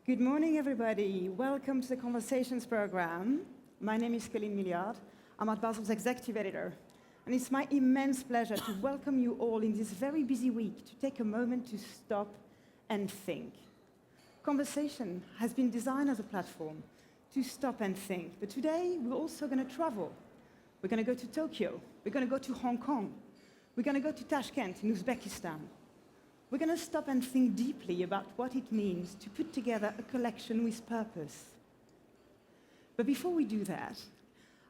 Good morning, everybody. Welcome to the Conversations program. My name is Colleen Milliard. I'm Art Basel's executive editor. And it's my immense pleasure to welcome you all in this very busy week to take a moment to stop and think. Conversation has been designed as a platform to stop and think. But today, we're also going to travel. We're going to go to Tokyo. We're going to go to Hong Kong. We're going to go to Tashkent in Uzbekistan. We're going to stop and think deeply about what it means to put together a collection with purpose. But before we do that,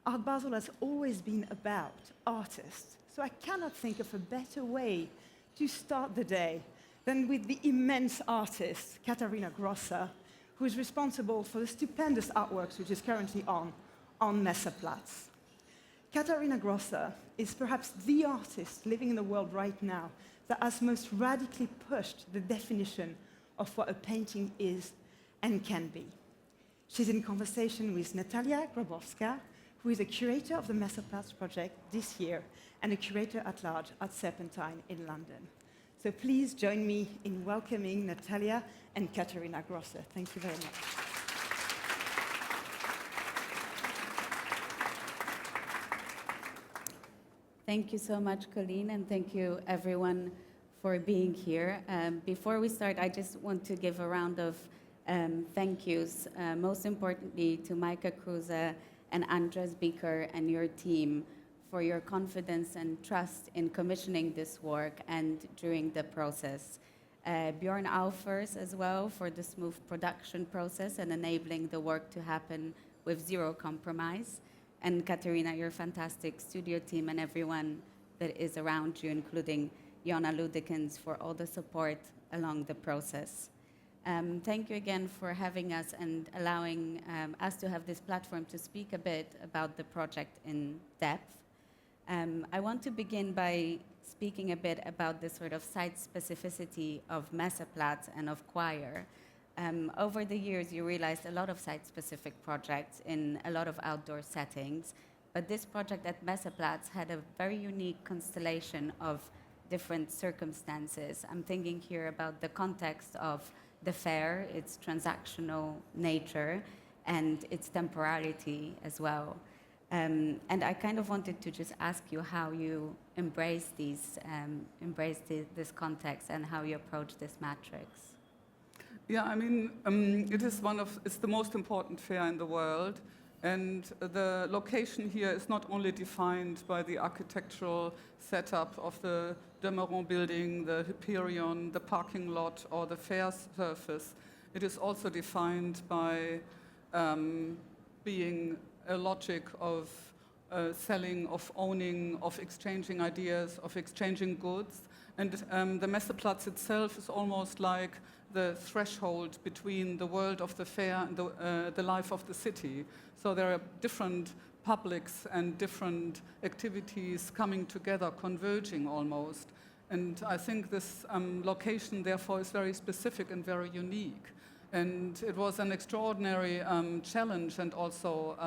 Art Basel has always been about artists, so I cannot think of a better way to start the day than with the immense artist, Katharina Grosse, who is responsible for the stupendous artworks which is currently on Messeplatz. Katharina Grosse is perhaps the artist living in the world right now that has most radically pushed the definition of what a painting is and can be. She's in conversation with Natalia Grabowska, who is a curator of the Messeplatz project this year and a curator at large at Serpentine in London. So please join me in welcoming Natalia and Katharina Grosse. Thank you very much. Thank you so much, Colleen, and thank you, everyone, for being here. Before we start, I just want to give a round of thank yous, most importantly to Maaike Kruse and Andres Beeker and your team for your confidence and trust in commissioning this work and during the process. Bjorn Aufers as well for the smooth production process and enabling the work to happen with zero compromise. And Katharina, your fantastic studio team and everyone that is around you, including Jonna Ludekens, for all the support along the process. Thank you again for having us and allowing us to have this platform to speak a bit about the project in depth. I want to begin by speaking a bit about the sort of site specificity of Messeplatz and of choir. Over the years, you realized a lot of site-specific projects in a lot of outdoor settings, but this project at Messeplatz had a very unique constellation of different circumstances. I'm thinking here about the context of the fair, its transactional nature, and its temporality as well. And I kind of wanted to just ask you how you embrace this context and how you approach this matrix. Yeah, I mean, it's the most important fair in the world, and the location here is not only defined by the architectural setup of the Demeron building, the Hyperion, the parking lot, or the fair surface. It is also defined by being a logic of selling, of owning, of exchanging ideas, of exchanging goods. And the Messeplatz itself is almost like the threshold between the world of the fair and the life of the city. So there are different publics and different activities coming together, converging almost. And I think this location, therefore, is very specific and very unique. And it was an extraordinary challenge, and also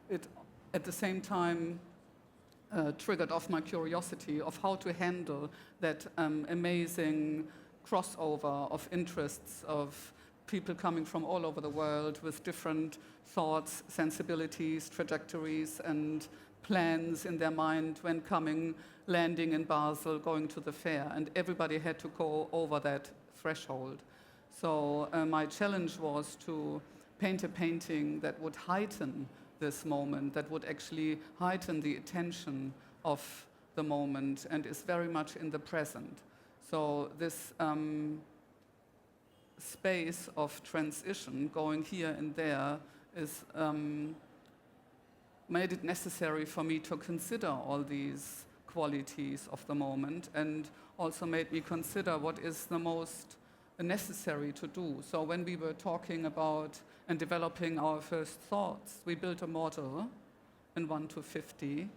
it, at the same time, triggered off my curiosity of how to handle that amazing crossover of interests of people coming from all over the world with different thoughts, sensibilities, trajectories, and plans in their mind when landing in Basel, going to the fair. And everybody had to go over that threshold. So my challenge was to paint a painting that would heighten this moment, that would actually heighten the attention of the moment and is very much in the present. So this space of transition, going here and there, is made it necessary for me to consider all these qualities of the moment, and also made me consider what is the most necessary to do. So when we were talking about and developing our first thoughts, we built a model in 1 to 50,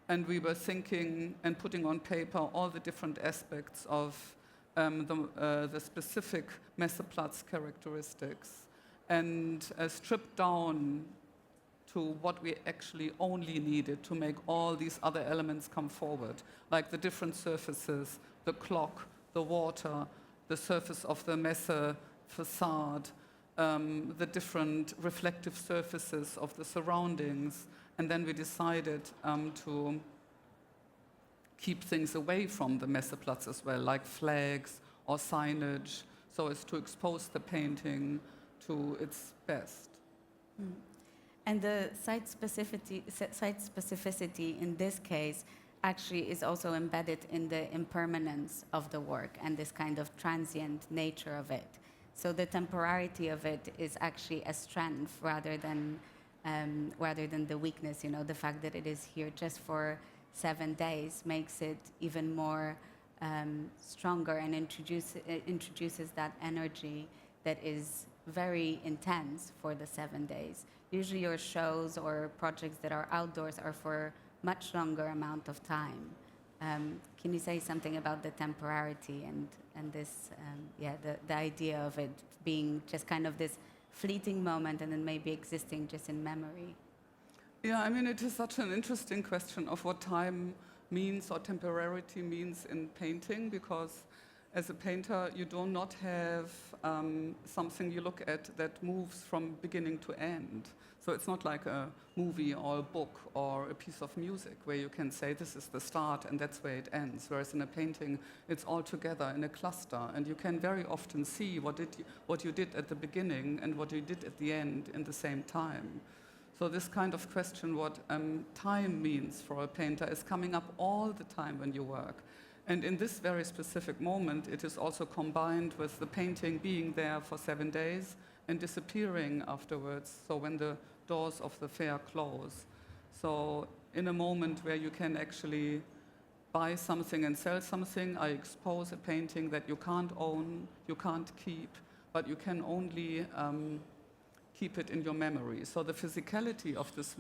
and we were thinking and putting on paper all the different aspects of the specific Messeplatz characteristics, and stripped down to what we actually only needed to make all these other elements come forward, like the different surfaces, the clock, the water, the surface of the Messe facade, the different reflective surfaces of the surroundings. And then we decided to keep things away from the Messeplatz as well, like flags or signage, so as to expose the painting to its best. Mm. And the site specificity in this case actually is also embedded in the impermanence of the work and this kind of transient nature of it. So the temporarity of it is actually a strength rather than the weakness. You know, the fact that it is here just for 7 days makes it even more stronger and introduces that energy that is very intense for the 7 days. Usually your shows or projects that are outdoors are for much longer amount of time. Can you say something about the temporarity and this, the idea of it being just kind of this fleeting moment and then maybe existing just in memory? Yeah, I mean, it is such an interesting question of what time means or temporarity means in painting, because as a painter, you do not have something you look at that moves from beginning to end. So it's not like a movie or a book or a piece of music where you can say this is the start and that's where it ends. Whereas in a painting, it's all together in a cluster, and you can very often see what you did at the beginning and what you did at the end in the same time. So this kind of question, what time means for a painter, is coming up all the time when you work. And in this very specific moment, it is also combined with the painting being there for 7 days and disappearing afterwards, so when the doors of the fair close. So in a moment where you can actually buy something and sell something, I expose a painting that you can't own, you can't keep, but you can only keep it in your memory. So the physicality of this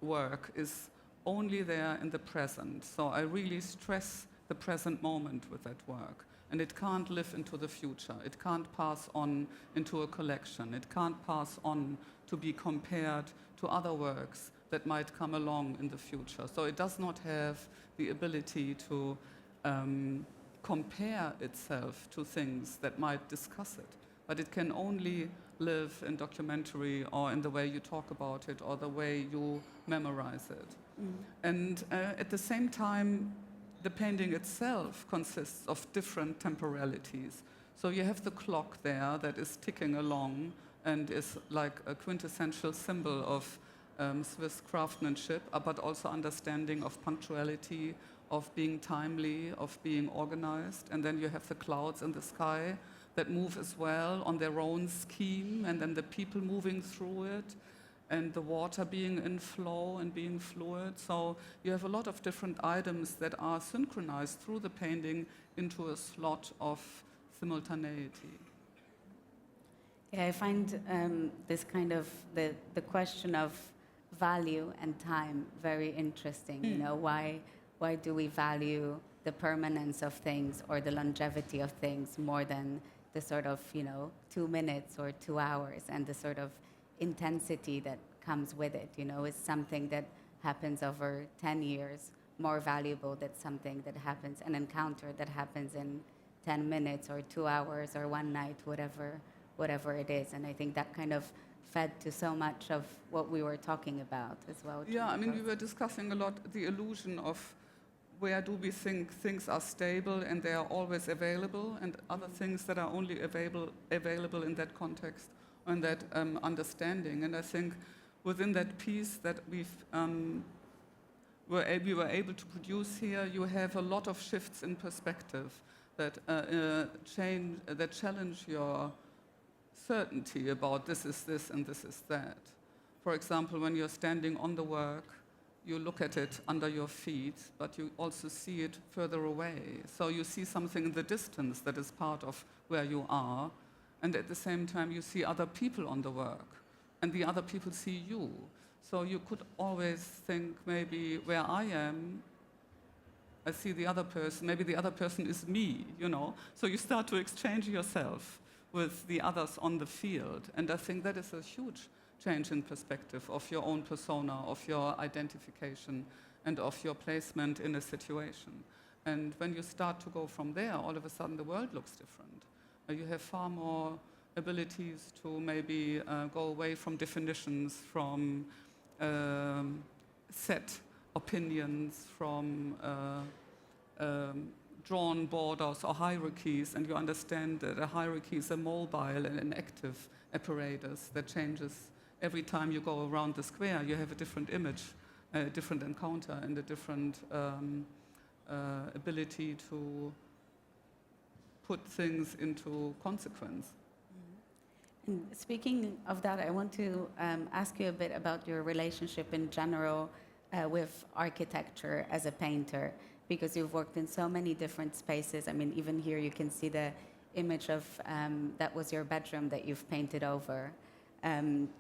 work is only there in the present. So I really stress the present moment with that work. And it can't live into the future. It can't pass on into a collection. It can't pass on to be compared to other works that might come along in the future. So it does not have the ability to compare itself to things that might discuss it. But it can only live in documentary or in the way you talk about it or the way you memorize it. Mm. And at the same time, the painting itself consists of different temporalities. So you have the clock there that is ticking along and is like a quintessential symbol of Swiss craftsmanship, but also understanding of punctuality, of being timely, of being organized. And then you have the clouds in the sky that move as well on their own scheme, and then the people moving through it, and the water being in flow and being fluid. So you have a lot of different items that are synchronized through the painting into a slot of simultaneity. Yeah, I find this kind of, the question of value and time very interesting. You know, why do we value the permanence of things or the longevity of things more than the sort of, 2 minutes or 2 hours, and the sort of intensity that comes with it, is something that happens over 10 years more valuable than something that happens, an encounter that happens in 10 minutes or 2 hours or one night, whatever it is. And I think that kind of fed to so much of what we were talking about as well. Yeah, I mean, we were discussing a lot the illusion of where do we think things are stable and they are always available, and other things that are only available in that context and that understanding. And I think within that piece that we were able to produce here, you have a lot of shifts in perspective that challenge your certainty about this is this and this is that. For example, when you're standing on the work, you look at it under your feet, but you also see it further away. So you see something in the distance that is part of where you are, and at the same time you see other people on the work, and the other people see you. So you could always think, maybe where I am, I see the other person, maybe the other person is me, So you start to exchange yourself with the others on the field. And I think that is a huge change in perspective of your own persona, of your identification, and of your placement in a situation. And when you start to go from there, all of a sudden the world looks different. You have far more abilities to maybe go away from definitions, from set opinions, from drawn borders or hierarchies, and you understand that a hierarchy is a mobile and an active apparatus that changes every time you go around the square. You have a different image, a different encounter, and a different ability to put things into consequence. And speaking of that, I want to ask you a bit about your relationship in general with architecture as a painter, because you've worked in so many different spaces. I mean, even here you can see the image of that was your bedroom that you've painted over.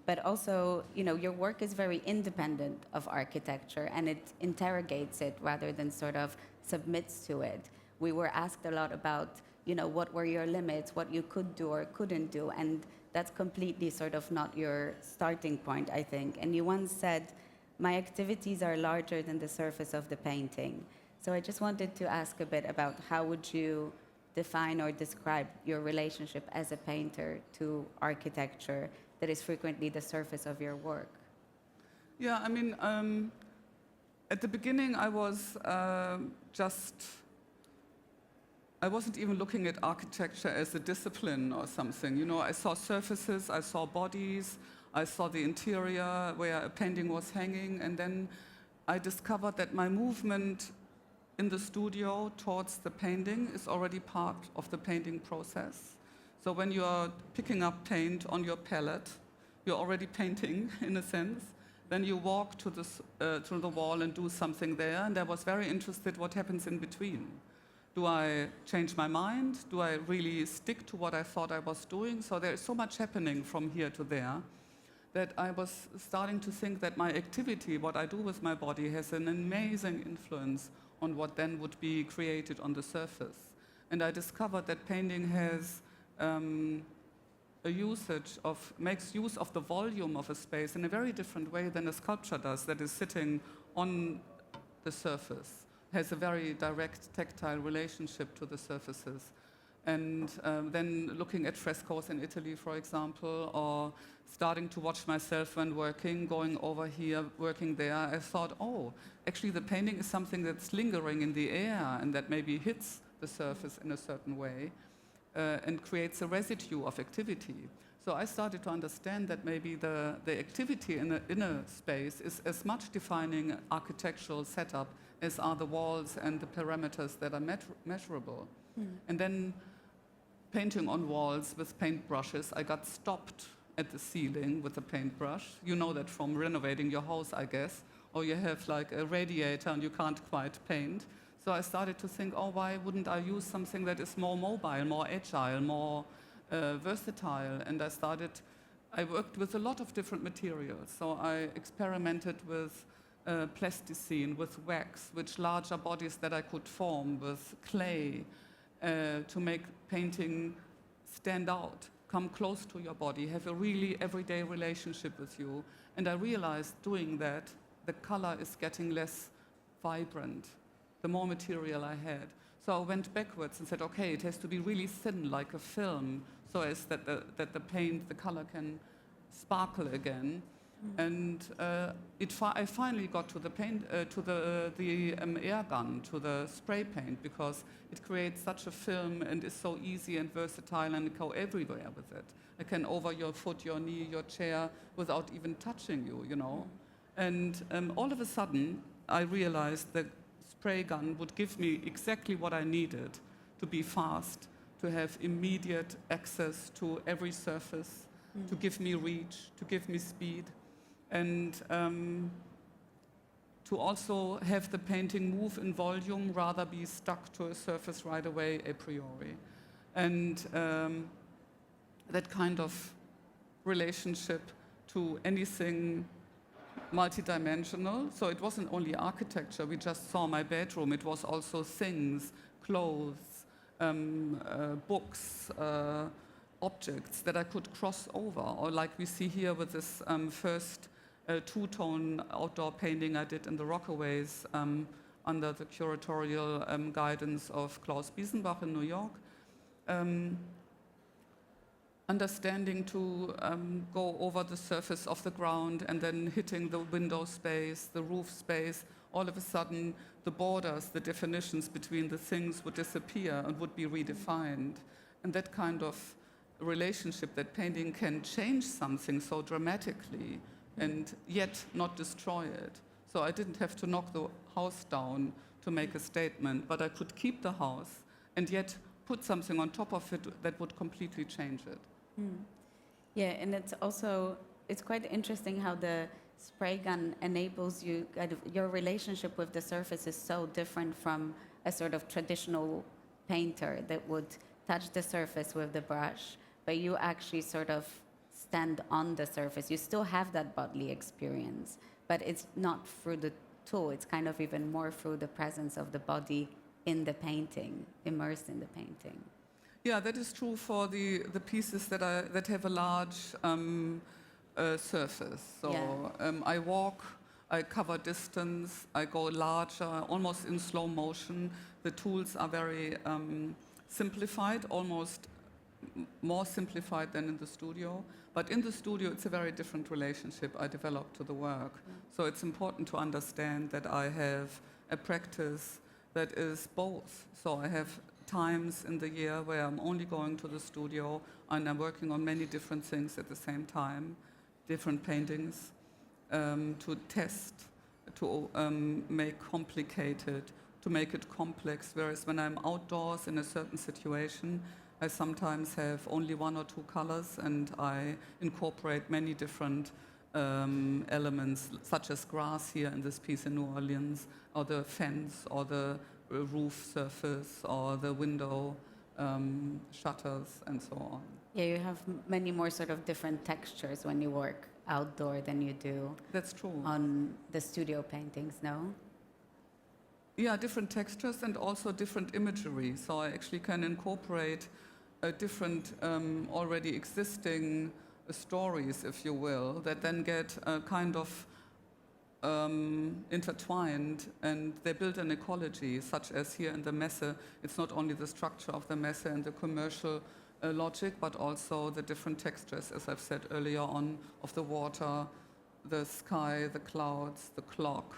But also, you know, your work is very independent of architecture, and it interrogates it rather than sort of submits to it. We were asked a lot about, you know, what were your limits, what you could do or couldn't do, and that's completely sort of not your starting point, I think. And you once said, "My activities are larger than the surface of the painting." So I just wanted to ask a bit about how would you define or describe your relationship as a painter to architecture that is frequently the surface of your work? Yeah, I mean, at the beginning I was I wasn't even looking at architecture as a discipline or something. You know, I saw surfaces, I saw bodies, I saw the interior where a painting was hanging, and then I discovered that my movement in the studio towards the painting is already part of the painting process. So when you are picking up paint on your palette, you're already painting in a sense. Then you walk to the wall and do something there, and I was very interested what happens in between. Do I change my mind? Do I really stick to what I thought I was doing? So there is so much happening from here to there that I was starting to think that my activity, what I do with my body, has an amazing influence on what then would be created on the surface. And I discovered that painting has makes use of the volume of a space in a very different way than a sculpture does that is sitting on the surface, has a very direct tactile relationship to the surfaces. And then looking at frescoes in Italy, for example, or starting to watch myself when working, going over here, working there, I thought, oh, actually the painting is something that's lingering in the air and that maybe hits the surface in a certain way and creates a residue of activity. So I started to understand that maybe the activity in a space is as much defining architectural setup as are the walls and the parameters that are measurable. And then painting on walls with paintbrushes, I got stopped at the ceiling with a paintbrush. You know that from renovating your house, I guess. Or you have like a radiator and you can't quite paint. So I started to think, oh, why wouldn't I use something that is more mobile, more agile, more versatile? And I worked with a lot of different materials. So I experimented with plasticine, with wax, with larger bodies that I could form, with clay, to make painting stand out, come close to your body, have a really everyday relationship with you. And I realized doing that, the color is getting less vibrant, the more material I had. So I went backwards and said, okay, it has to be really thin, like a film, so as that the paint, the color can sparkle again. And I finally got to the paint, to the air gun, to the spray paint, because it creates such a film and is so easy and versatile and go everywhere with it. I can over your foot, your knee, your chair, without even touching you, you know. And all of a sudden, I realized the spray gun would give me exactly what I needed to be fast, to have immediate access to every surface, to give me reach, to give me speed. And to also have the painting move in volume, rather be stuck to a surface right away a priori. And that kind of relationship to anything multidimensional. So it wasn't only architecture, we just saw my bedroom, it was also things, clothes, books, objects that I could cross over, or like we see here with this first two-tone outdoor painting I did in the Rockaways under the curatorial guidance of Klaus Biesenbach in New York. understanding to go over the surface of the ground and then hitting the window space, the roof space, all of a sudden the borders, the definitions between the things would disappear and would be redefined. And that kind of relationship, that painting can change something so dramatically and yet not destroy it. So I didn't have to knock the house down to make a statement, but I could keep the house and yet put something on top of it that would completely change it. Yeah, and it's quite interesting how the spray gun enables you, your relationship with the surface is so different from a sort of traditional painter that would touch the surface with the brush, but you actually sort of stand on the surface. You still have that bodily experience, but it's not through the tool, it's kind of even more through the presence of the body in the painting, immersed in the painting. Yeah, that is true for the pieces that have a large surface. So yeah. I walk, I cover distance, I go larger, almost in slow motion. The tools are very simplified, almost more simplified than in the studio. But in the studio, it's a very different relationship I developed to the work. So it's important to understand that I have a practice that is both. So I have times in the year where I'm only going to the studio and I'm working on many different things at the same time, different paintings, to test, to make complicated, to make it complex. Whereas when I'm outdoors in a certain situation, I sometimes have only one or two colors and I incorporate many different elements, such as grass here in this piece in New Orleans, or the fence, or the roof surface, or the window shutters, and so on. Yeah, you have many more sort of different textures when you work outdoor than you do. That's true. On the studio paintings, no? Yeah, different textures and also different imagery. So I actually can incorporate different already existing stories, if you will, that then get kind of intertwined, and they build an ecology, such as here in the Messe. It's not only the structure of the Messe and the commercial logic, but also the different textures, as I've said earlier on, of the water, the sky, the clouds, the clock,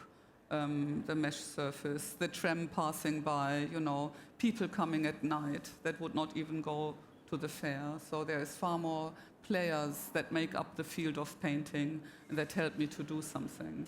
the mesh surface, the tram passing by, you know, people coming at night that would not even go to the fair. So there is far more players that make up the field of painting and that help me to do something.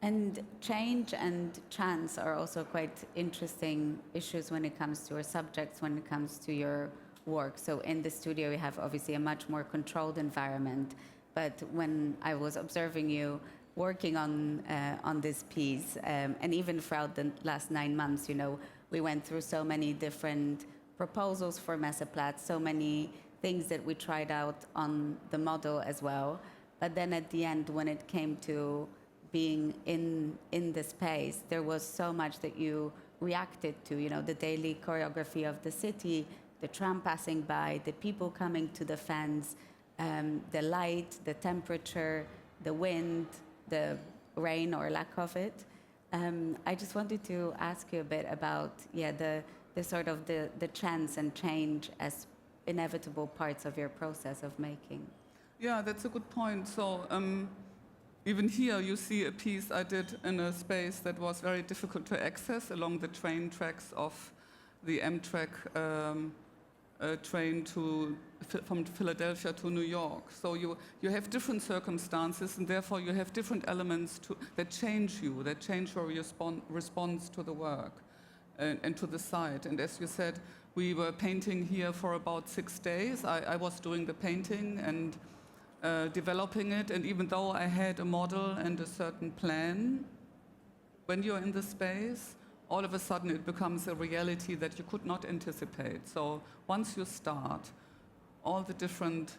And change and chance are also quite interesting issues when it comes to your subjects, when it comes to your work. So in the studio, we have obviously a much more controlled environment. But when I was observing you working on this piece, and even throughout the last 9 months, you know, we went through so many different proposals for Messeplatz, so many things that we tried out on the model as well. But then at the end, when it came to being in the space, there was so much that you reacted to, you know, the daily choreography of the city, the tram passing by, the people coming to the fans, the light, the temperature, the wind, the rain or lack of it. I just wanted to ask you a bit about, the sort of the chance and change as inevitable parts of your process of making. Yeah, that's a good point. So even here you see a piece I did in a space that was very difficult to access along the train tracks of the Amtrak train from Philadelphia to New York. So you have different circumstances, and therefore you have different elements that change you, that change your response to the work and to the site. And as you said, we were painting here for about 6 days. I was doing the painting and developing it, and even though I had a model and a certain plan, when you're in the space, all of a sudden it becomes a reality that you could not anticipate. So once you start, all the different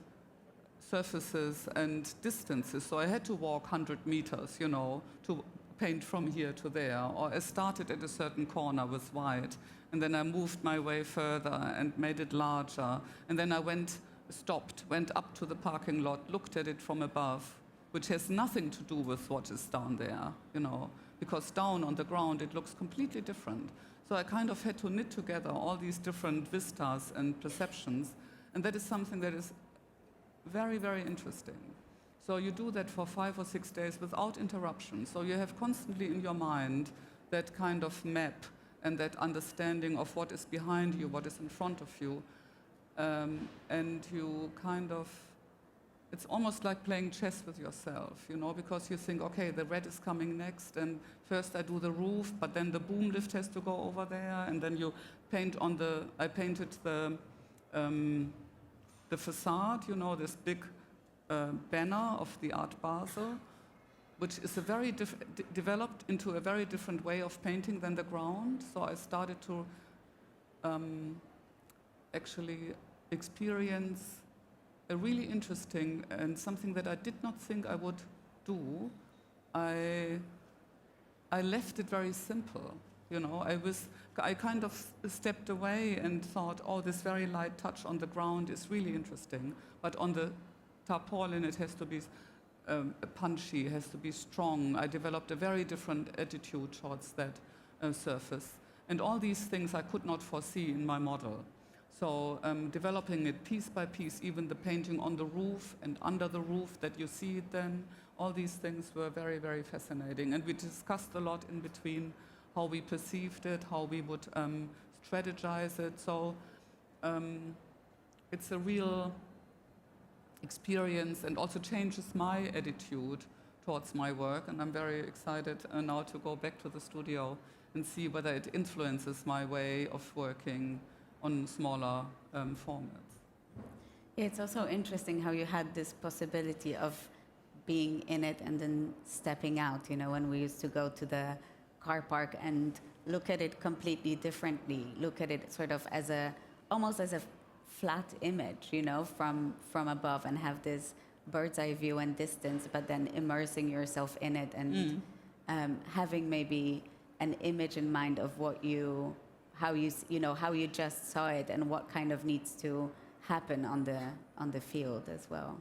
surfaces and distances, so I had to walk 100 meters, you know, to paint from here to there, or I started at a certain corner with white, and then I moved my way further and made it larger, and then I went up to the parking lot, looked at it from above, which has nothing to do with what is down there, you know, because down on the ground it looks completely different. So I kind of had to knit together all these different vistas and perceptions And that is something that is very, very interesting. So you do that for 5 or 6 days without interruption. So you have constantly in your mind that kind of map and that understanding of what is behind you, what is in front of you. And you kind of, it's almost like playing chess with yourself, you know, because you think, okay, the red is coming next, and first I do the roof, but then the boom lift has to go over there, and then you paint on I painted the facade, you know, this big banner of the Art Basel, which is a very developed into a very different way of painting than the ground. So I started to actually experience a really interesting and something that I did not think I would do. I left it very simple, you know. I kind of stepped away and thought, oh, this very light touch on the ground is really interesting, but on the tarpaulin it has to be punchy, it has to be strong. I developed a very different attitude towards that surface. And all these things I could not foresee in my model. So developing it piece by piece, even the painting on the roof and under the roof that you see it then, all these things were very, very fascinating. And we discussed a lot in between how we perceived it, how we would strategize it. So it's a real experience and also changes my attitude towards my work. And I'm very excited now to go back to the studio and see whether it influences my way of working on smaller formats. It's also interesting how you had this possibility of being in it and then stepping out, you know, when we used to go to the car park and look at it completely differently, look at it sort of as almost as a flat image, you know, from above, and have this bird's eye view and distance, but then immersing yourself in it and having maybe an image in mind of how you just saw it and what kind of needs to happen on the field as well.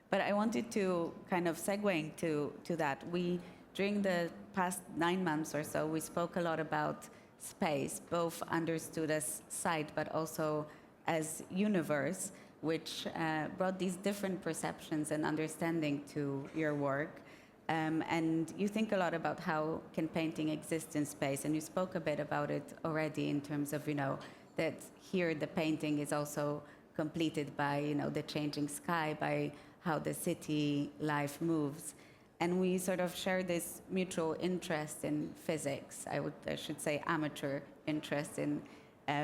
But I wanted to kind of segue to that. During the past 9 months or so, we spoke a lot about space, both understood as site, but also as universe, which brought these different perceptions and understanding to your work. And you think a lot about how can painting exist in space, and you spoke a bit about it already in terms of, you know, that here the painting is also completed by, you know, the changing sky, by how the city life moves. And we sort of share this mutual interest in physics. I should say amateur interest in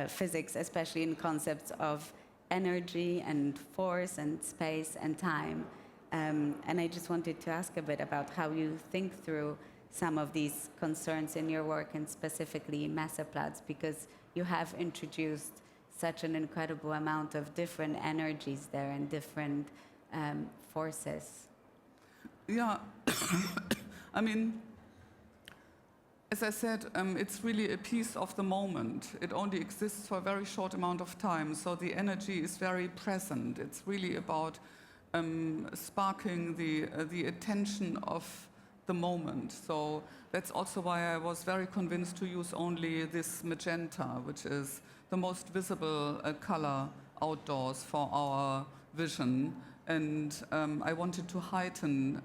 physics, especially in concepts of energy and force and space and time. And I just wanted to ask a bit about how you think through some of these concerns in your work, and specifically Messeplatz, because you have introduced such an incredible amount of different energies there and different forces. Yeah, I mean, as I said, it's really a piece of the moment. It only exists for a very short amount of time, so the energy is very present. It's really about sparking the attention of the moment. So that's also why I was very convinced to use only this magenta, which is the most visible color outdoors for our vision. And I wanted to heighten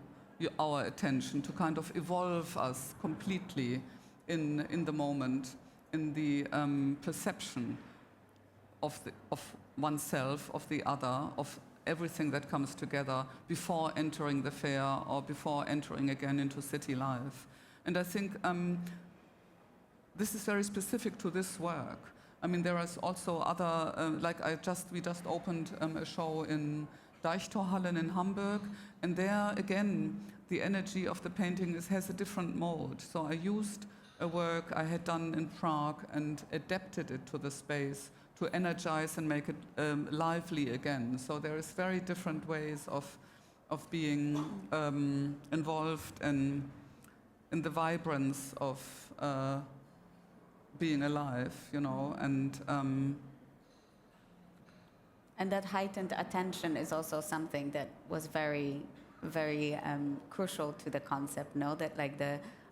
our attention, to kind of evolve us completely in the moment, in the perception of oneself, of the other, of everything that comes together before entering the fair or before entering again into city life. And I think this is very specific to this work. I mean, there is also other, we just opened a show in Deichtorhallen in Hamburg, and there again the energy of the painting has a different mode. So I used a work I had done in Prague and adapted it to the space to energize and make it lively again. So there is very different ways of being involved in the vibrance of being alive, you know, and that heightened attention is also something that was very, very crucial to the concept. No, that like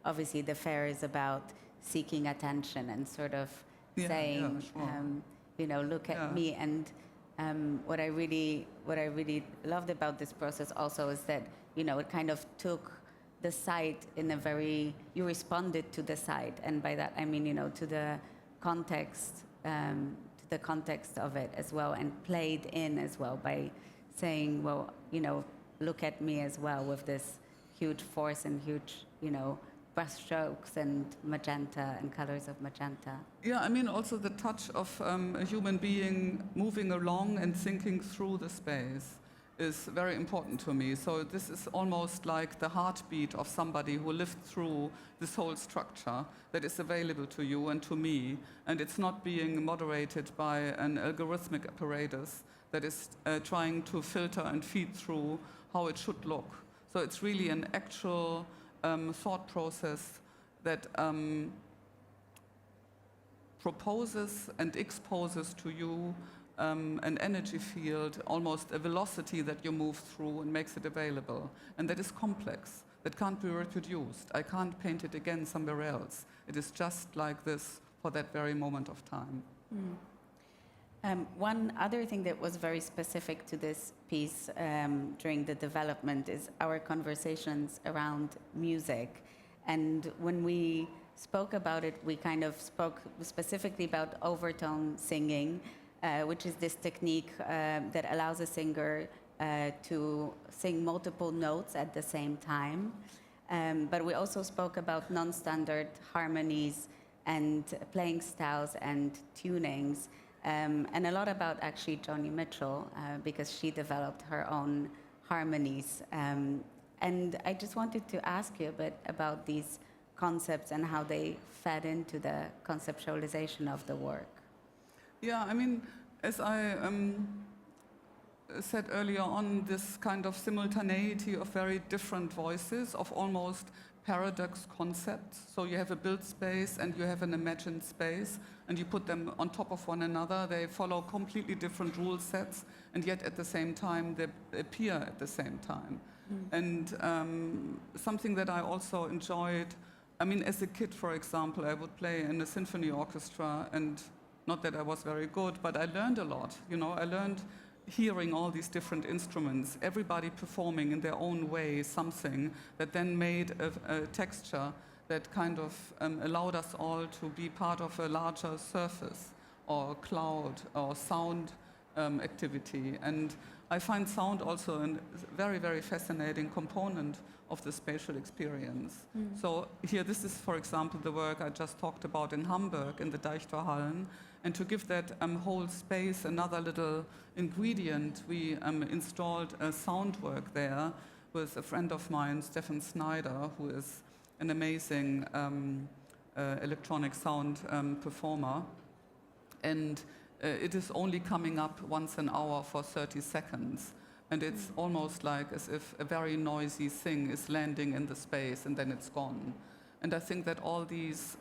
obviously the fair is about seeking attention and sort of saying, sure. you know, look at me. And what I really loved about this process also is that, you know, it kind of took the site in a very, you responded to the site, and by that I mean, you know, to the context of it as well, and played in as well by saying, well, you know, look at me as well with this huge force and huge, you know, brush strokes and magenta and colors of magenta. Yeah, I mean also the touch of a human being moving along and thinking through the space is very important to me. So this is almost like the heartbeat of somebody who lived through this whole structure that is available to you and to me, and it's not being moderated by an algorithmic apparatus that is trying to filter and feed through how it should look. So it's really an actual thought process that proposes and exposes to you an energy field, almost a velocity that you move through and makes it available. And that is complex, that can't be reproduced. I can't paint it again somewhere else. It is just like this for that very moment of time. One other thing that was very specific to this piece during the development is our conversations around music. And when we spoke about it, we kind of spoke specifically about overtone singing, which is this technique that allows a singer to sing multiple notes at the same time. But we also spoke about non-standard harmonies and playing styles and tunings. And a lot about actually Joni Mitchell, because she developed her own harmonies. And I just wanted to ask you a bit about these concepts and how they fed into the conceptualization of the work. Yeah, I mean, as I said earlier on, this kind of simultaneity of very different voices, of almost paradox concepts. So you have a built space and you have an imagined space, and you put them on top of one another. They follow completely different rule sets, and yet at the same time they appear at the same time. And something that I also enjoyed, I mean, as a kid, for example, I would play in a symphony orchestra, and not that I was very good, but I learned a lot. You know, I learned hearing all these different instruments, everybody performing in their own way something that then made a texture that kind of allowed us all to be part of a larger surface or cloud or sound activity. And I find sound also a very, very fascinating component of the spatial experience. So here, this is, for example, the work I just talked about in Hamburg, in the Deichtorhallen. And to give that whole space another little ingredient, we installed a sound work there with a friend of mine, Stefan Snyder, who is an amazing electronic sound performer. And it is only coming up once an hour for 30 seconds. And it's almost like as if a very noisy thing is landing in the space and then it's gone. And I think that all these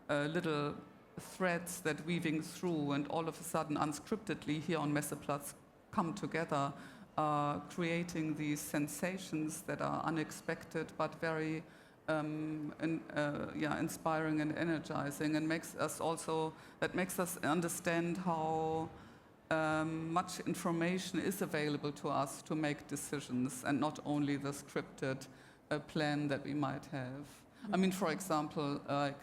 little threads that weaving through and all of a sudden unscriptedly here on Messeplatz come together, creating these sensations that are unexpected but very inspiring and energizing, and makes us understand how much information is available to us to make decisions, and not only the scripted plan that we might have. I mean, for example, like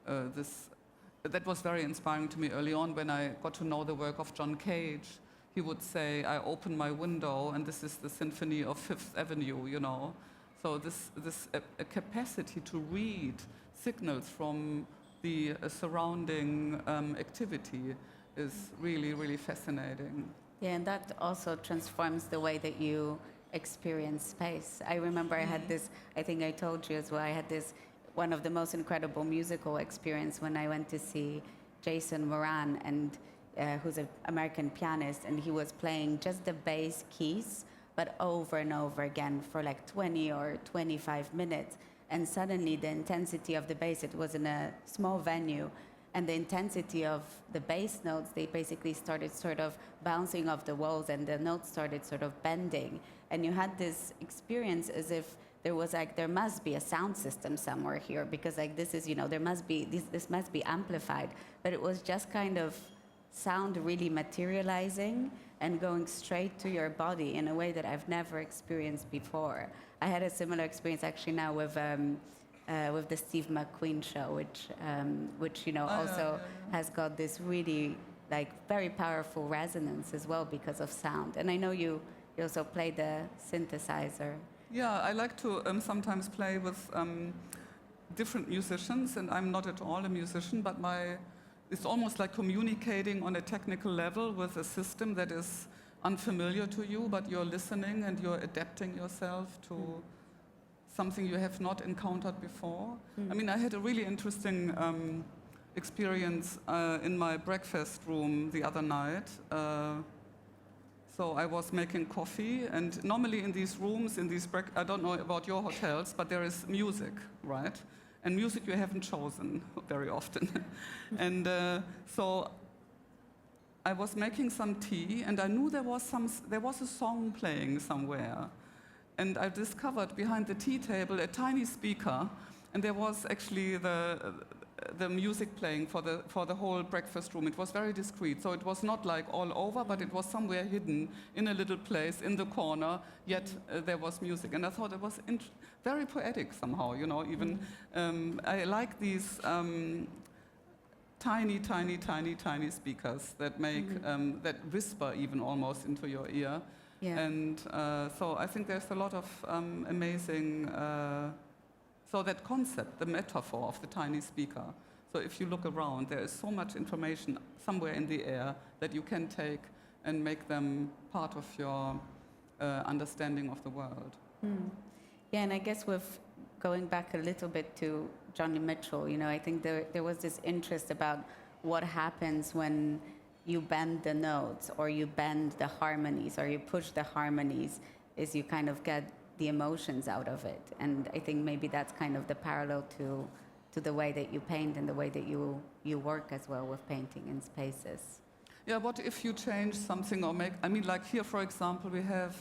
that was very inspiring to me early on when I got to know the work of John Cage. He would say, I open my window and this is the symphony of Fifth Avenue, you know. So this capacity to read signals from the surrounding activity is really, really fascinating. Yeah, and that also transforms the way that you experience space. I remember I had this, I think I told you as well, I had this, one of the most incredible musical experience when I went to see Jason Moran, and who's an American pianist, and he was playing just the bass keys, but over and over again for like 20 or 25 minutes. And suddenly the intensity of the bass, it was in a small venue, and the intensity of the bass notes, they basically started sort of bouncing off the walls, and the notes started sort of bending. And you had this experience as if there was like, there must be a sound system somewhere here, because like this is, you know, there must be, this must be amplified. But it was just kind of sound really materializing and going straight to your body in a way that I've never experienced before. I had a similar experience actually now with the Steve McQueen show, which you know also has got this really like very powerful resonance as well because of sound. And I know you also play the synthesizer. Yeah, I like to sometimes play with different musicians, and I'm not at all a musician, but it's almost like communicating on a technical level with a system that is unfamiliar to you, but you're listening and you're adapting yourself to something you have not encountered before. I mean, I had a really interesting experience in my breakfast room the other night. So I was making coffee, and normally in these rooms, I don't know about your hotels, but there is music, right? And music you haven't chosen very often. And so I was making some tea, and I knew there was a song playing somewhere. And I discovered behind the tea table a tiny speaker, and there was actually the music playing for the whole breakfast room. It was very discreet, so it was not like all over, but it was somewhere hidden in a little place in the corner, yet there was music. And I thought it was very poetic somehow, you know, even. I like these tiny, tiny, tiny, tiny speakers that make, that whisper even almost into your ear. Yeah. And so I think there's a lot of amazing, so that concept, the metaphor of the tiny speaker. So if you look around, there is so much information somewhere in the air that you can take and make them part of your understanding of the world. Yeah, and I guess with going back a little bit to Johnny Mitchell, you know, I think there was this interest about what happens when you bend the notes or you bend the harmonies or you push the harmonies, is you kind of get the emotions out of it. And I think maybe that's kind of the parallel to the way that you paint and the way that you work as well with painting in spaces. Yeah, what if you change something or I mean, like here, for example, we have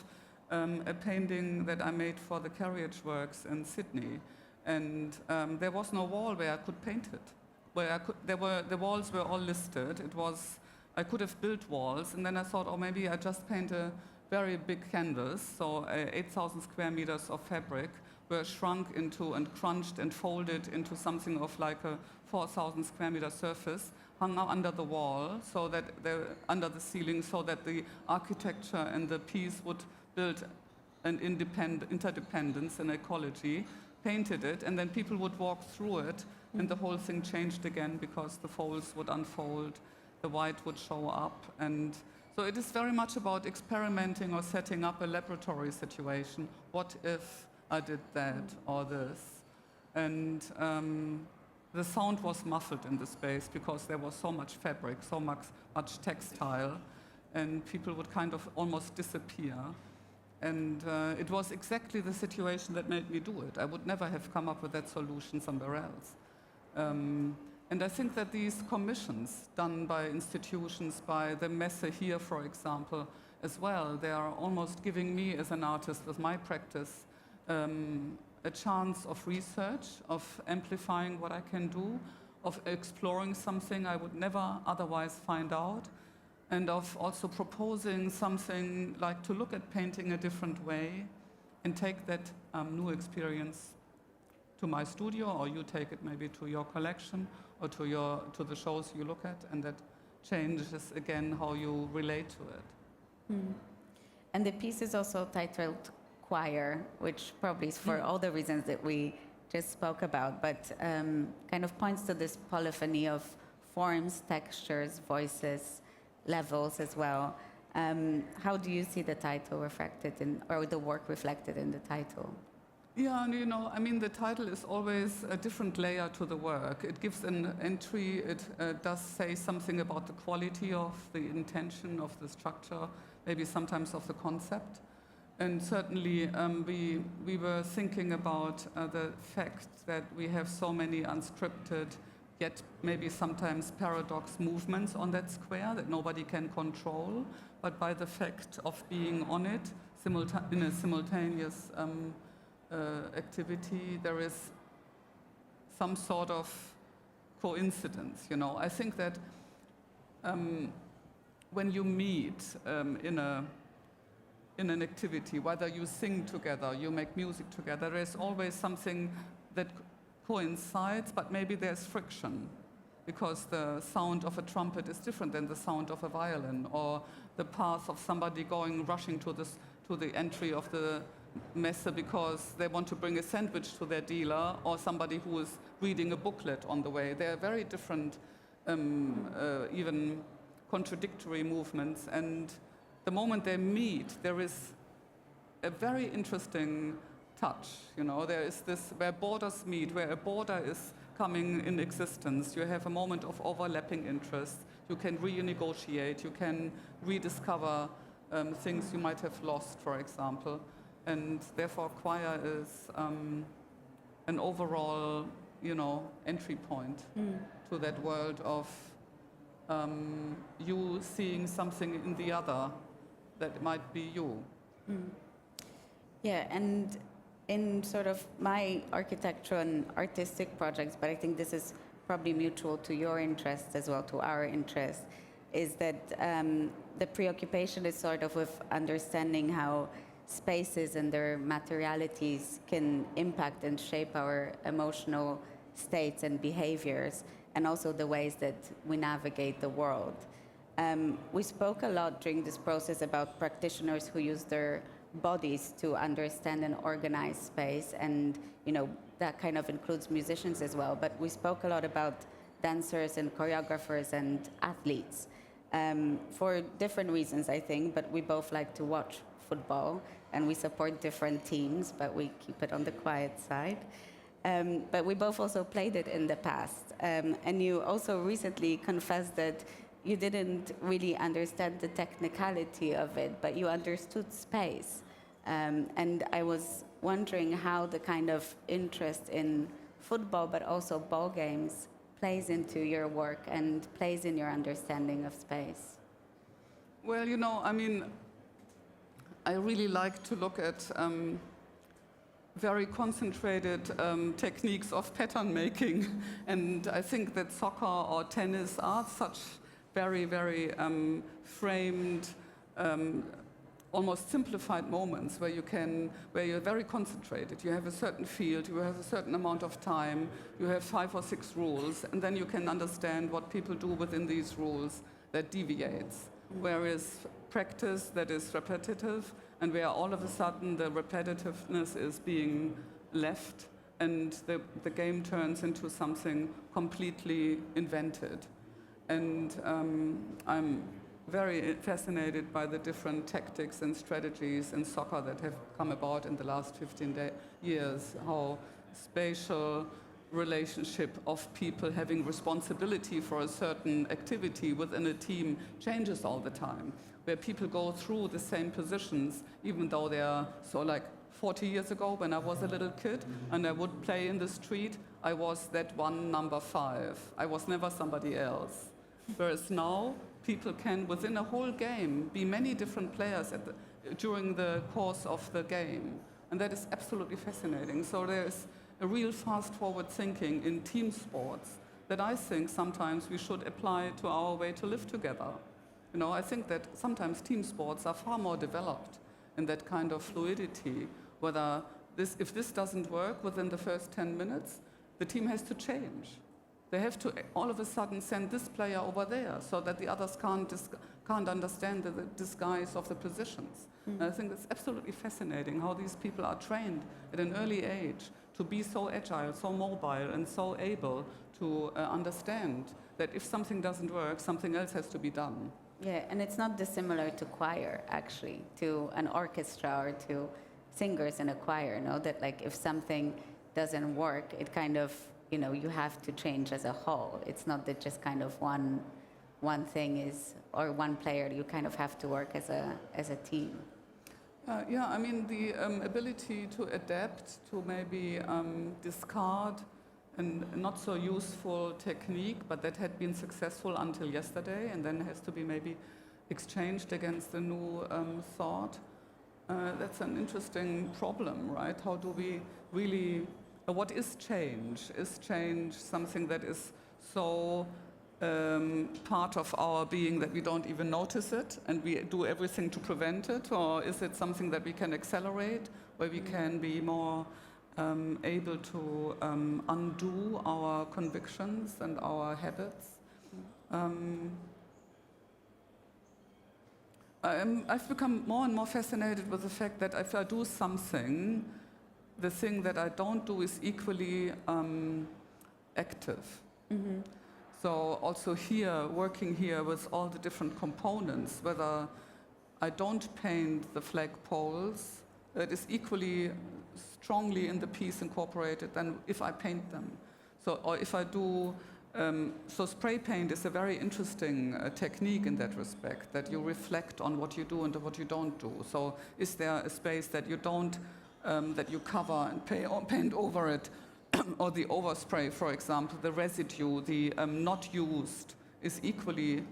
a painting that I made for the Carriageworks in Sydney. And there was no wall where I could paint it. The walls were all listed. I could have built walls, and then I thought, oh, maybe I just paint a very big canvas, so 8,000 square meters of fabric were shrunk into and crunched and folded into something of like a 4,000 square meter surface, hung out under the wall, so that under the ceiling, so that the architecture and the piece would build an interdependence and ecology, painted it, and then people would walk through it, and the whole thing changed again because the folds would unfold, the white would show up. And so it is very much about experimenting or setting up a laboratory situation. What if I did that or this? And the sound was muffled in the space because there was so much fabric, so much textile, and people would kind of almost disappear. And it was exactly the situation that made me do it. I would never have come up with that solution somewhere else. And I think that these commissions done by institutions, by the Messe here, for example, as well, they are almost giving me as an artist with my practice a chance of research, of amplifying what I can do, of exploring something I would never otherwise find out, and of also proposing something like to look at painting a different way and take that new experience to my studio, or you take it maybe to your collection or to the shows you look at, and that changes again how you relate to it. And the piece is also titled Choir, which probably is for all the reasons that we just spoke about, but kind of points to this polyphony of forms, textures, voices, levels as well. How do you see the title reflected or the work reflected in the title? Yeah, and you know, I mean, the title is always a different layer to the work. It gives an entry, it does say something about the quality of the intention of the structure, maybe sometimes of the concept. And certainly we were thinking about the fact that we have so many unscripted, yet maybe sometimes paradox movements on that square that nobody can control, but by the fact of being on it in a simultaneous activity, there is some sort of coincidence, you know. I think that when you meet in an activity, whether you sing together, you make music together, there's always something that coincides, but maybe there's friction, because the sound of a trumpet is different than the sound of a violin, or the path of somebody rushing to the entry of the Messe because they want to bring a sandwich to their dealer, or somebody who is reading a booklet on the way. They are very different, even contradictory movements, and the moment they meet, there is a very interesting touch. You know, there is this where borders meet, where a border is coming in existence. You have a moment of overlapping interests. You can renegotiate. You can rediscover things you might have lost, for example. And therefore, choir is an overall, you know, entry point to that world of you seeing something in the other that might be you. Yeah, and in sort of my architectural and artistic projects, but I think this is probably mutual to your interests as well, to our interests, is that the preoccupation is sort of with understanding how spaces and their materialities can impact and shape our emotional states and behaviors, and also the ways that we navigate the world. We spoke a lot during this process about practitioners who use their bodies to understand and organize space, and you know that kind of includes musicians as well. But we spoke a lot about dancers and choreographers and athletes for different reasons, I think. But we both like to watch football, and we support different teams, but we keep it on the quiet side. But we both also played it in the past, and you also recently confessed that you didn't really understand the technicality of it, but you understood space. And I was wondering how the kind of interest in football, but also ball games, plays into your work and plays in your understanding of space. Well, you know, I mean, I really like to look at very concentrated techniques of pattern making. And I think that soccer or tennis are such very, very framed, almost simplified moments where you're very concentrated. You have a certain field, you have a certain amount of time, you have 5 or 6 rules, and then you can understand what people do within these rules that deviates. Whereas practice that is repetitive, and where all of a sudden the repetitiveness is being left, and the game turns into something completely invented. And I'm very fascinated by the different tactics and strategies in soccer that have come about in the last 15 years, how spatial relationship of people having responsibility for a certain activity within a team changes all the time, where people go through the same positions, even though they are, so like 40 years ago when I was a little kid and I would play in the street, I was that one number 5. I was never somebody else. Whereas now, people can, within a whole game, be many different players during the course of the game. And that is absolutely fascinating. So there's a real fast-forward thinking in team sports that I think sometimes we should apply to our way to live together. You know, I think that sometimes team sports are far more developed in that kind of fluidity, whether if this doesn't work within the first 10 minutes, the team has to change. They have to all of a sudden send this player over there so that the others can't understand the disguise of the positions. And I think it's absolutely fascinating how these people are trained at an early age to be so agile, so mobile, and so able to understand that if something doesn't work, something else has to be done. Yeah, and it's not dissimilar to choir, actually, to an orchestra or to singers in a choir, no? That like if something doesn't work, it kind of, you know, you have to change as a whole. It's not that just kind of one thing is, or one player, you kind of have to work as a team. Yeah, I mean, the ability to adapt, to maybe discard and not so useful technique, but that had been successful until yesterday and then has to be maybe exchanged against a new thought. That's an interesting problem, right? How do we really, what is change? Is change something that is so part of our being that we don't even notice it and we do everything to prevent it? Or is it something that we can accelerate, where we can be more able to undo our convictions and our habits? I've become more and more fascinated with the fact that if I do something, the thing that I don't do is equally active. So also here, working here with all the different components, whether I don't paint the flagpoles, it is equally strongly in the piece incorporated than if I paint them. So, or if I do, so spray paint is a very interesting technique in that respect, that you reflect on what you do and what you don't do. So is there a space that you don't, that you cover and paint over it? Or the overspray, for example, the residue, the not used, is equally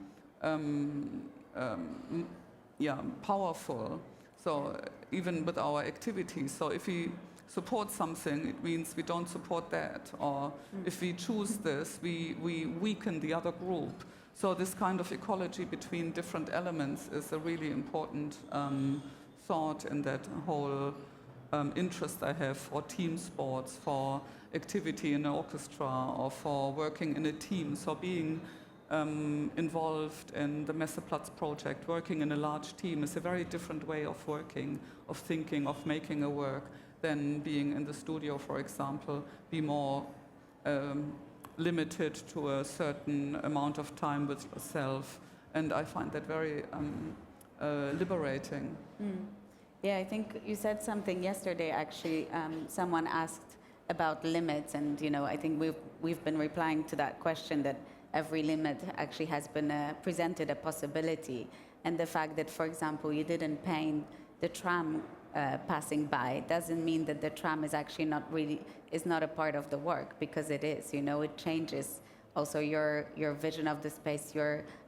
powerful. So even with our activities, so if we support something, it means we don't support that. Or if we choose this, we weaken the other group. So this kind of ecology between different elements is a really important thought in that whole interest I have for team sports, for activity in an orchestra, or for working in a team. So being involved in the Messeplatz project, working in a large team, is a very different way of working, of thinking, of making a work, than being in the studio, for example, be more limited to a certain amount of time with yourself. And I find that very liberating. Yeah, I think you said something yesterday, actually. Someone asked about limits, and I think we've been replying to that question, that every limit actually has been presented a possibility. And the fact that, for example, you didn't paint the tram passing by doesn't mean that the tram is actually not a part of the work, because it is. It changes also your vision of the space,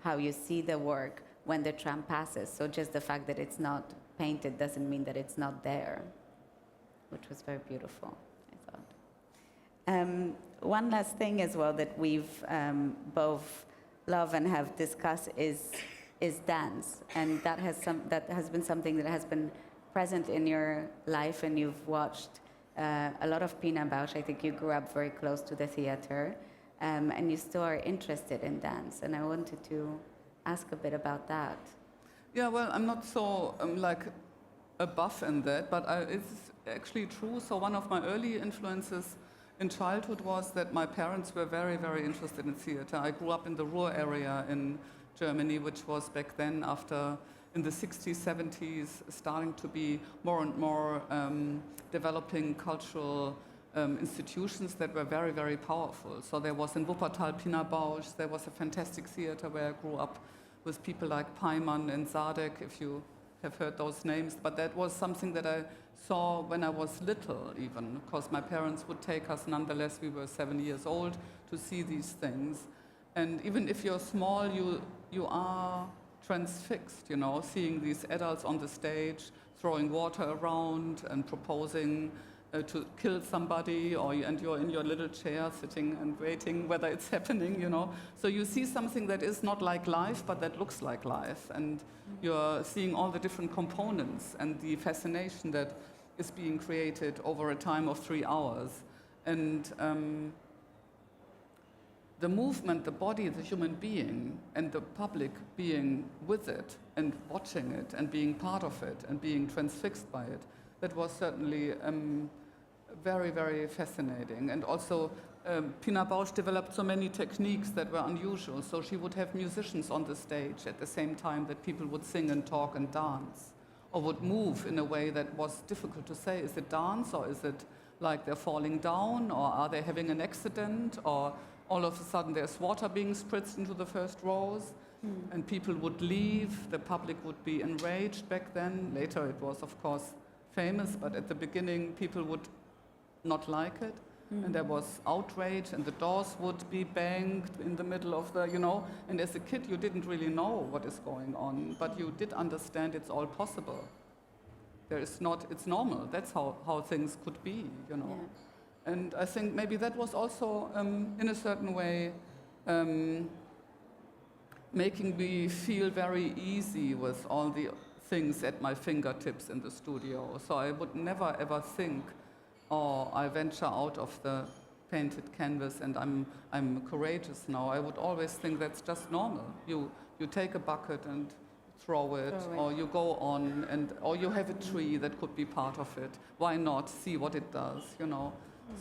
how you see the work when the tram passes. So just the fact that it's not painted doesn't mean that it's not there, which was very beautiful, I thought. One last thing as well that we've both love and have discussed is dance, and that has been something that has been present in your life, and you've watched a lot of Pina Bausch. I think you grew up very close to the theater, and you still are interested in dance, and I wanted to ask a bit about that. Yeah, well, I'm not so like a buff in that, but it's actually true. So one of my early influences in childhood was that my parents were very, very interested in theater. I grew up in the Ruhr area in Germany, which was back then, after in the 60s, 70s, starting to be more and more developing cultural institutions that were very, very powerful. So there was in Wuppertal Pina Bausch, there was a fantastic theater where I grew up with people like Paiman and Zadek, if you have heard those names. But that was something that I saw when I was little even, because my parents would take us nonetheless, we were 7 years old, to see these things. And even if you're small, you are transfixed, seeing these adults on the stage, throwing water around and proposing to kill somebody, and you're in your little chair sitting and waiting whether it's happening, So you see something that is not like life, but that looks like life. And you're seeing all the different components and the fascination that is being created over a time of 3 hours. And the movement, the body, the human being, and the public being with it and watching it and being part of it and being transfixed by it, that was certainly very, very fascinating. And also, Pina Bausch developed so many techniques that were unusual. So she would have musicians on the stage at the same time that people would sing and talk and dance, or would move in a way that was difficult to say. Is it dance, or is it like they're falling down, or are they having an accident, or all of a sudden there's water being spritzed into the first rows, and people would leave, the public would be enraged back then. Later it was, of course, famous, but at the beginning people would not like it, and there was outrage, and the doors would be banged in the middle of the, and as a kid you didn't really know what is going on, but you did understand it's all possible. It's normal, that's how things could be, Yeah. And I think maybe that was also, in a certain way, making me feel very easy with all the things at my fingertips in the studio. So I would never ever think, oh, I venture out of the painted canvas and I'm courageous now. I would always think that's just normal. You take a bucket and throw it, or you go on, or you have a tree that could be part of it. Why not see what it does, you know?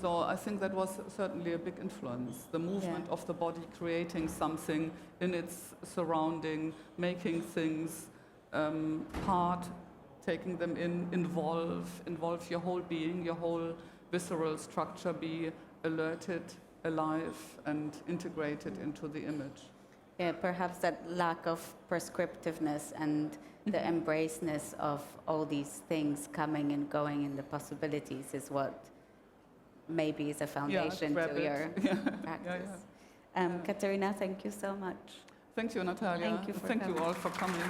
So I think that was certainly a big influence. The movement of the body, creating something in its surrounding, making things part, taking them in, involve your whole being, your whole visceral structure, be alerted, alive, and integrated into the image. Yeah, perhaps that lack of prescriptiveness and the embraceness of all these things coming and going and the possibilities is what maybe is a foundation to your practice. Katharina, thank you so much. Thank you, Natalia. Thank you for Thank coming. you all for coming.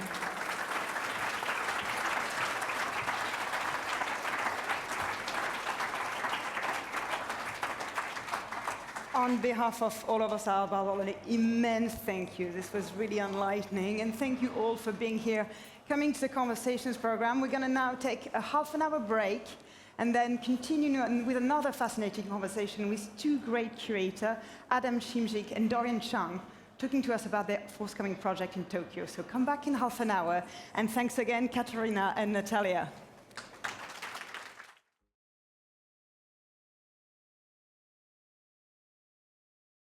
On behalf of all of us at Art Basel, an immense thank you. This was really enlightening, and thank you all for being here, coming to the Conversations program. We're going to now take a half-an-hour break and then continue with another fascinating conversation with two great curators, Adam Shimzik and Dorian Chang, talking to us about their forthcoming project in Tokyo. So come back in half an hour, and thanks again, Katharina and Natalia.